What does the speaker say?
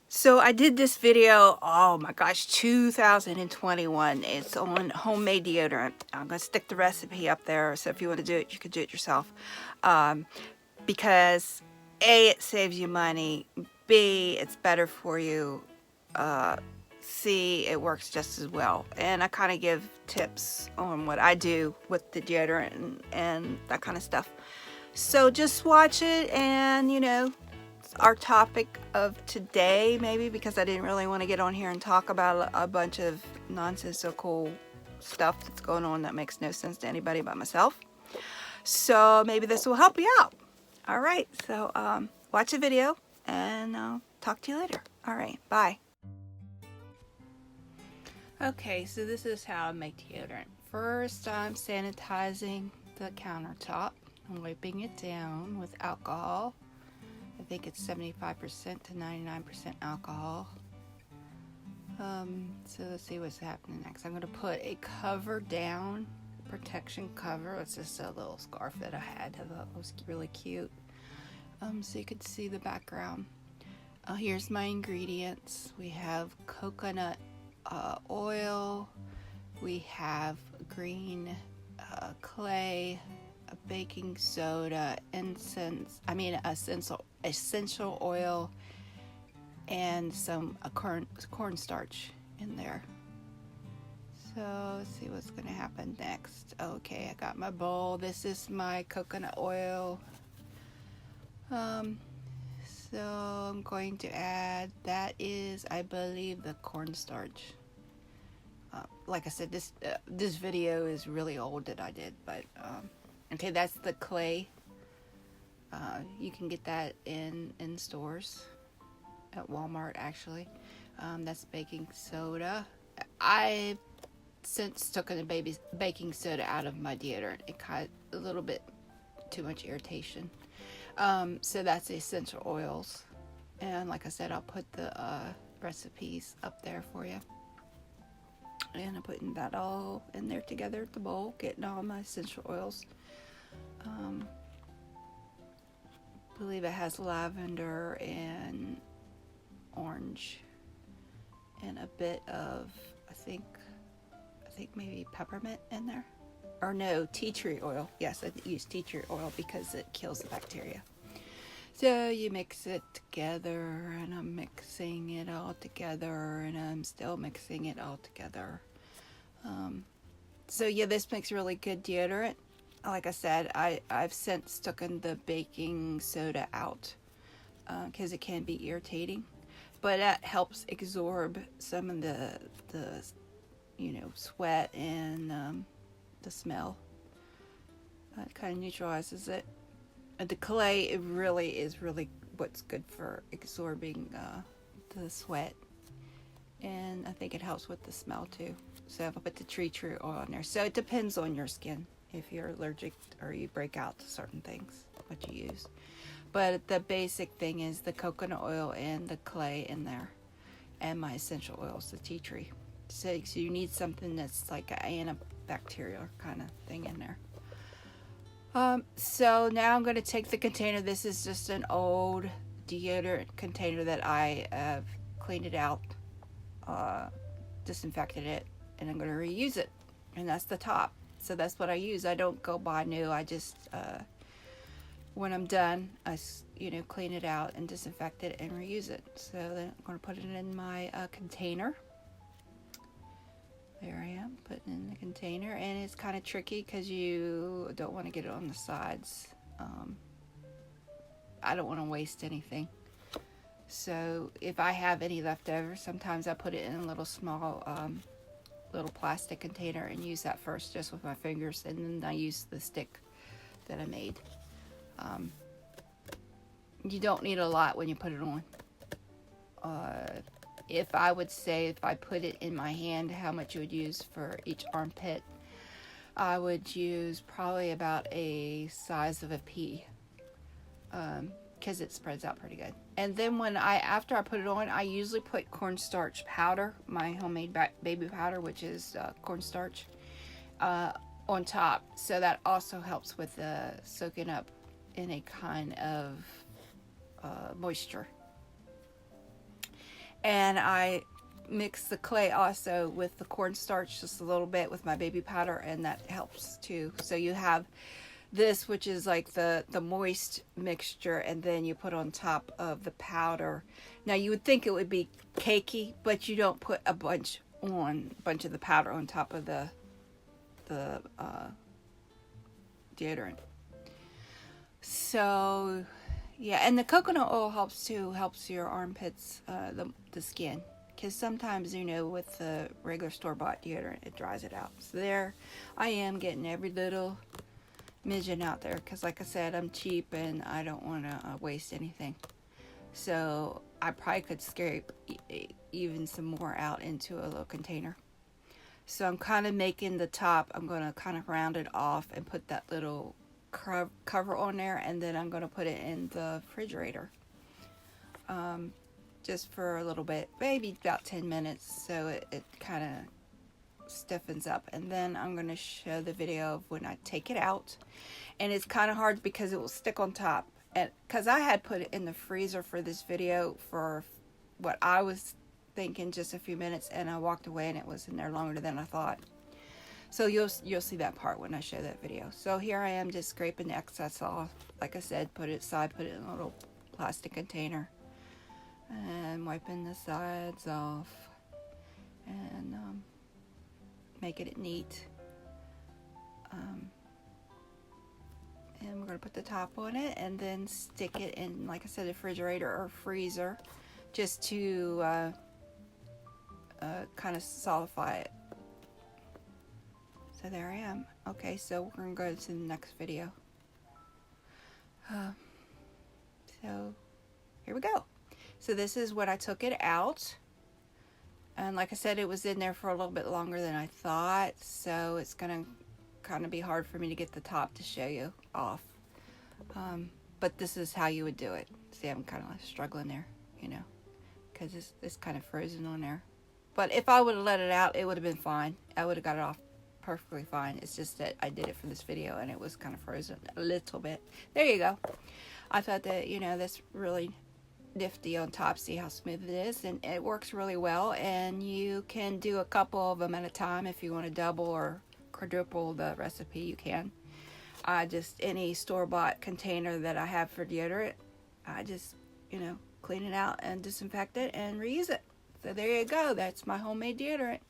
So I did this video, oh my gosh, 2021. It's on homemade deodorant. I'm going to stick the recipe up there, so if you want to do it, you can do it yourself. Because A, it saves you money. B, it's better for you. C, it works just as well. And I kind of give tips on what I do with the deodorant and that kind of stuff. So just watch it, and our topic of today, maybe, because I didn't really want to get on here and talk about a bunch of nonsensical stuff that's going on that makes no sense to anybody but myself. So maybe this will help you out. All right, so watch the video, and I'll talk to you later. All right, bye. Okay, so this is how I make deodorant. First, I'm sanitizing the countertop. I'm wiping it down with alcohol. I think it's 75% to 99% alcohol. So let's see what's happening next. I'm going to put a cover down, protection cover. It's just a little scarf that I had. I thought it was really cute. So you could see the background. Here's my ingredients. We have coconut oil. We have green clay, a baking soda, essential oil, and some cornstarch in there. So let's see what's going to happen next. Okay, I got my bowl. This is my coconut oil. So I'm going to add, that is, I believe, the cornstarch. Like I said, this video is really old that I did, but okay, that's the clay. You can get that in stores at Walmart, actually. That's baking soda. I since took the baking soda out of my deodorant. It caused a little bit too much irritation. So that's the essential oils, and like I said, I'll put the recipes up there for you. And I'm putting that all in there together at the bowl, getting all my essential oils. I believe it has lavender and orange and a bit of, I think maybe peppermint in there. Or no, tea tree oil. Yes, I use tea tree oil because it kills the bacteria. So you mix it together, and I'm mixing it all together, and I'm still mixing it all together. So yeah, this makes really good deodorant. Like I said, I've since taken the baking soda out because it can be irritating, but that helps absorb some of the sweat and the smell. It kind of neutralizes it. The clay, it really is what's good for absorbing the sweat, and I think it helps with the smell too. So I'll put the tea tree oil in there. So it depends on your skin if you're allergic or you break out to certain things, what you use. But the basic thing is the coconut oil and the clay in there, and my essential oils, the tea tree. So you need something that's like an antibacterial kind of thing in there. So now I'm going to take the container. This is just an old deodorant container that I have cleaned it out, disinfected it, and I'm going to reuse it. And that's the top. So that's what I use. I don't go buy new. I just, when I'm done, I clean it out and disinfect it and reuse it. So then I'm going to put it in my container. There I am, putting in the container, and it's kind of tricky because you don't want to get it on the sides. I don't want to waste anything. So if I have any left over, sometimes I put it in a little small little plastic container and use that first just with my fingers, and then I use the stick that I made. You don't need a lot when you put it on. If I would say, if I put it in my hand, how much you would use for each armpit, I would use probably about a size of a pea, because it spreads out pretty good. And then after I put it on, I usually put cornstarch powder, my homemade baby powder, which is cornstarch, on top. So that also helps with soaking up any kind of moisture. And I mix the clay also with the cornstarch just a little bit with my baby powder, and that helps too. So you have this, which is like the moist mixture, and then you put on top of the powder. Now you would think it would be cakey, but you don't put a bunch of the powder on top of the deodorant. So yeah, and the coconut oil helps too. Helps your armpits, the skin, because sometimes, you know, with the regular store-bought deodorant, it dries it out. So there, I am getting every little midget out there, because like I said, I'm cheap and I don't want to waste anything. So I probably could scrape even some more out into a little container. So I'm kind of making the top, I'm going to kind of round it off and put that little cover on there, and then I'm going to put it in the refrigerator just for a little bit, maybe about 10 minutes, so it kind of stiffens up. And then I'm going to show the video of when I take it out, and it's kind of hard because it will stick on top, and because I had put it in the freezer for this video for what I was thinking just a few minutes, and I walked away and it was in there longer than I thought. So you'll see that part when I show that video. So here I am just scraping the excess off. Like I said, put it aside, put it in a little plastic container, and wiping the sides off, and making it neat. And we're going to put the top on it and then stick it in, like I said, the refrigerator or freezer, just to kind of solidify it. So there I am. Okay, so we're going to go to the next video. So here we go. So this is when I took it out. And like I said, it was in there for a little bit longer than I thought. So it's going to kind of be hard for me to get the top to show you off. But this is how you would do it. See, I'm kind of like struggling there, you know, because it's kind of frozen on there. But if I would have let it out, it would have been fine. I would have got it off perfectly fine. It's just that I did it for this video and it was kind of frozen a little bit. There you go. I thought that, you know, that's really nifty on top. See how smooth it is, and it works really well. And you can do a couple of them at a time. If you want to double or quadruple the recipe, you can. Just any store-bought container that I have for deodorant, I just, you know, clean it out and disinfect it and reuse it. So there you go. That's my homemade deodorant.